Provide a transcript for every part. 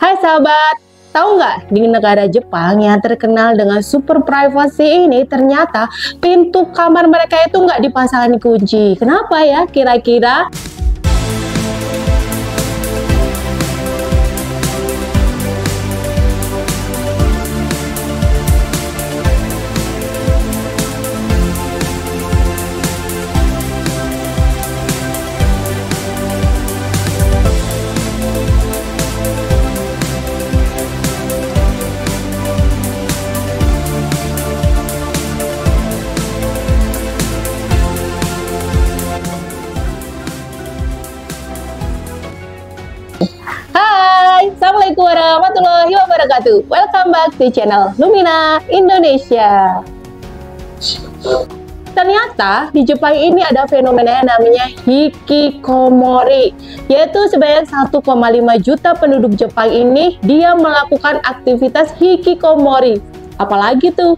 Hai sahabat, tahu nggak di negara Jepang yang terkenal dengan super privacy ini ternyata pintu kamar mereka itu nggak dipasangin kunci. Kenapa ya kira-kira? Hai, Assalamualaikum warahmatullahi wabarakatuh. Welcome back to channel Lumina Indonesia. Ternyata di Jepang ini ada fenomena yang namanya hikikomori, yaitu sebanyak 1,5 juta penduduk Jepang ini dia melakukan aktivitas hikikomori. Apalagi tuh?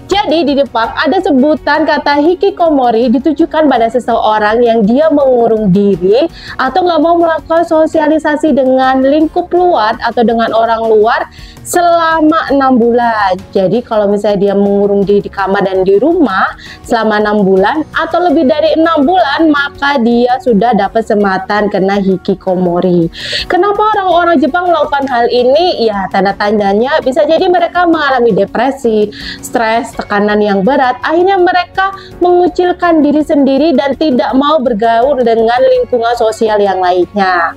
Jadi di Jepang ada sebutan kata hikikomori ditujukan pada seseorang yang dia mengurung diri atau nggak mau melakukan sosialisasi dengan lingkup luar atau dengan orang luar selama 6 bulan. Jadi kalau misalnya dia mengurung diri di kamar dan di rumah selama 6 bulan atau lebih dari 6 bulan, maka dia sudah dapat sematan kena hikikomori. Kenapa orang-orang Jepang melakukan hal ini? Ya tanda tanyanya, bisa jadi mereka mengalami depresi, stres, tekanan yang berat. Akhirnya mereka mengucilkan diri sendiri dan tidak mau bergaul dengan lingkungan sosial yang lainnya.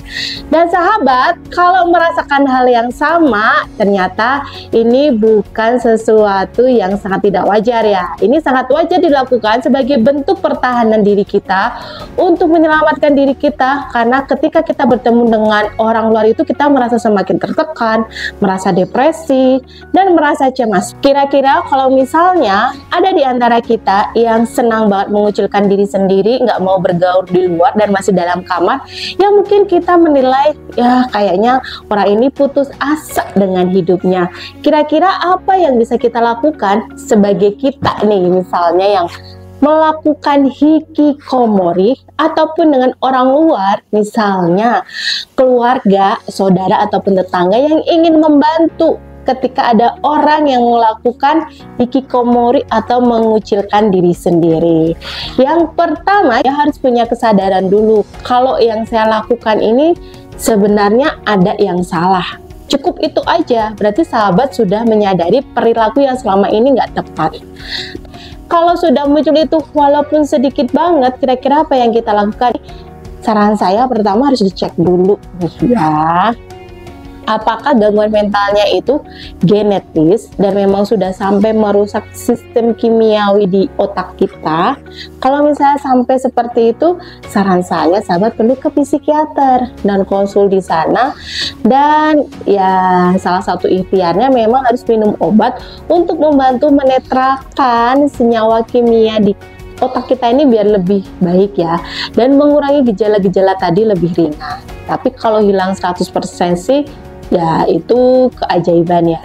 Dan sahabat, kalau merasakan hal yang sama, ternyata ini bukan sesuatu yang sangat tidak wajar ya. Ini sangat wajar dilakukan sebagai bentuk pertahanan diri kita untuk menyelamatkan diri kita, karena ketika kita bertemu dengan orang luar itu kita merasa semakin tertekan, merasa depresi, dan merasa cemas. Kira-kira kalau misalnya ada di antara kita yang senang banget mengucilkan diri sendiri, nggak mau bergaul di luar dan masih dalam kamar, ya mungkin kita menilai ya kayaknya orang ini putus asa dengan hidupnya. Kira-kira apa yang bisa kita lakukan sebagai kita nih misalnya yang melakukan hikikomori ataupun dengan orang luar, misalnya keluarga, saudara ataupun tetangga yang ingin membantu ketika ada orang yang melakukan hikikomori atau mengucilkan diri sendiri. Yang pertama, ya harus punya kesadaran dulu kalau yang saya lakukan ini sebenarnya ada yang salah. Cukup itu aja, berarti sahabat sudah menyadari perilaku yang selama ini nggak tepat. Kalau sudah muncul itu walaupun sedikit banget, kira-kira apa yang kita lakukan? Saran saya pertama harus dicek dulu ya, apakah gangguan mentalnya itu genetis dan memang sudah sampai merusak sistem kimiawi di otak kita. Kalau misalnya sampai seperti itu, saran saya sahabat perlu ke psikiater dan konsul di sana. Dan ya salah satu ikhtiarnya memang harus minum obat untuk membantu menetralkan senyawa kimia di otak kita ini biar lebih baik ya, dan mengurangi gejala-gejala tadi lebih ringan. Tapi kalau hilang 100% sih ya itu keajaiban ya.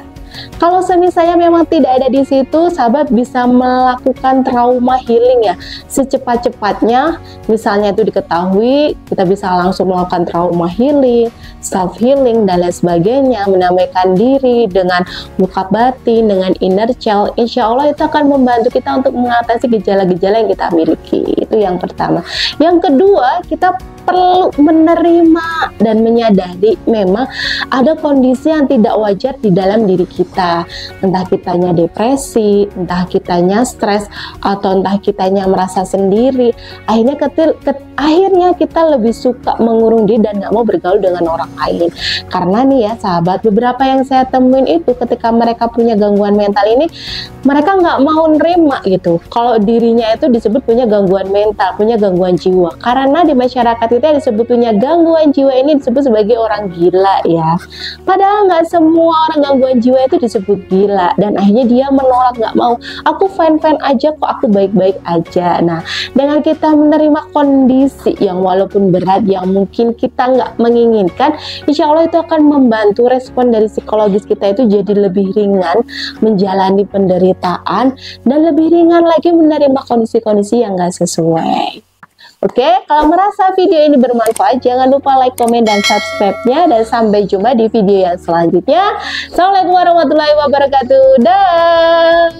Kalau misalnya memang tidak ada di situ, sahabat bisa melakukan trauma healing ya secepat-cepatnya. Misalnya itu diketahui, kita bisa langsung melakukan trauma healing, self healing dan lain sebagainya, menamaikan diri dengan luka batin, dengan inner child. Insya Allah itu akan membantu kita untuk mengatasi gejala-gejala yang kita miliki. Itu yang pertama. Yang kedua, kita perlu menerima dan menyadari memang ada kondisi yang tidak wajar di dalam diri kita. Entah kitanya depresi, entah kitanya stres, atau entah kitanya merasa sendiri. Akhirnya kita lebih suka mengurung diri dan nggak mau bergaul dengan orang lain. Karena nih ya sahabat, beberapa yang saya temuin itu ketika mereka punya gangguan mental ini, mereka nggak mau nerima gitu kalau dirinya itu disebut punya gangguan mental, punya gangguan jiwa. Karena di masyarakat kita yang disebut punya gangguan jiwa ini disebut sebagai orang gila ya. Padahal nggak semua orang gangguan jiwa itu disebut gila, dan akhirnya dia menolak, nggak mau. Aku fine-fine aja kok, aku baik-baik aja. Nah, dengan kita menerima kondisi yang walaupun berat, yang mungkin kita nggak menginginkan, insya Allah itu akan membantu respon dari psikologis kita itu jadi lebih ringan menjalani penderitaan dan lebih ringan lagi menerima kondisi-kondisi yang nggak sesuai. Oke, kalau merasa video ini bermanfaat, jangan lupa like, komen, dan subscribe-nya. Dan sampai jumpa di video yang selanjutnya. Assalamualaikum warahmatullahi wabarakatuh. Dah.